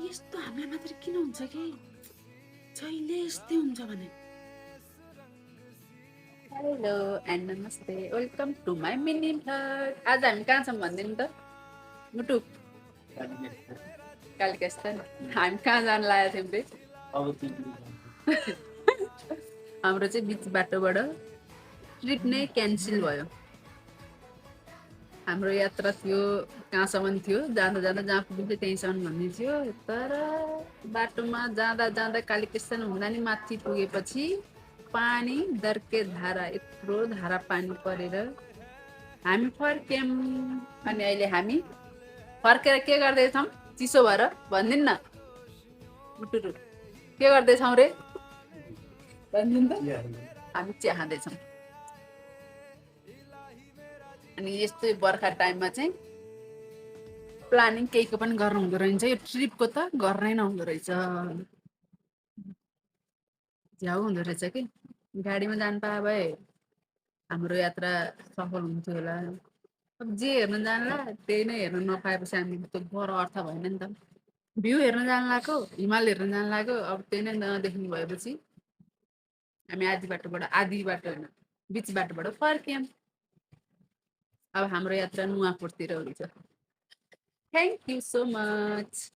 यस्तो हामीलाई मात्र किन हुन्छ कि जहिले यस्तै हुन्छ भने हेलो एन्ड नमस्ते welcome to my mini vlog. आज हामी कहाँ छौँ भनिदिनु त मुटु कालिकेस्थल। हामी कहाँ जानु लागेको थियौँ रे हाम्रो चाहिँ बिच बाटोबाट ट्रिप नै क्यान्सल भयो। हाम्रो यात्रा थियो कहाँसम्म थियो, जाँदा जाँदा जहाँ पुग्थ्यो त्यहीँसम्म भन्ने थियो। तर बाटोमा जाँदा जाँदा कालिकेस्थल हुँदा नि माथि पुगेपछि पानी दर्के धारा, यत्रो धारा पानी परेर हामी फर्क्यौँ। अनि अहिले हामी फर्केर के गर्दैछौँ चिसो भएर भनिदिनु न मुटुरु के गर्दैछौँ रे भनिदिनु त। हामी चिया खाँदैछौँ। अनि यस्तै बर्खा टाइममा चाहिँ प्लानिङ केहीको पनि गर्नु हुँदो रहेछ। यो ट्रिपको त गर्नै नहुँदो रहेछ, झ्याउ हुँदो रहेछ कि गाडीमा जानु पाए भए हाम्रो यात्रा सफल हुन्थ्यो होला। अब जे हेर्न जानला त्यही नै हेर्न नपाएपछि हामी त बडो अर्थ भएन नि त। भ्यू हेर्न जानु लागेको, हिमाल हेर्न जानु लाग्यो, अब त्यही नै नदेख्नु भएपछि हामी आधी बाटो होइन बिच बाटोबाट फर्क्यौँ। अब हाम्रो यात्रा नुवाकोटतिर हुन्छ। Thank you so much.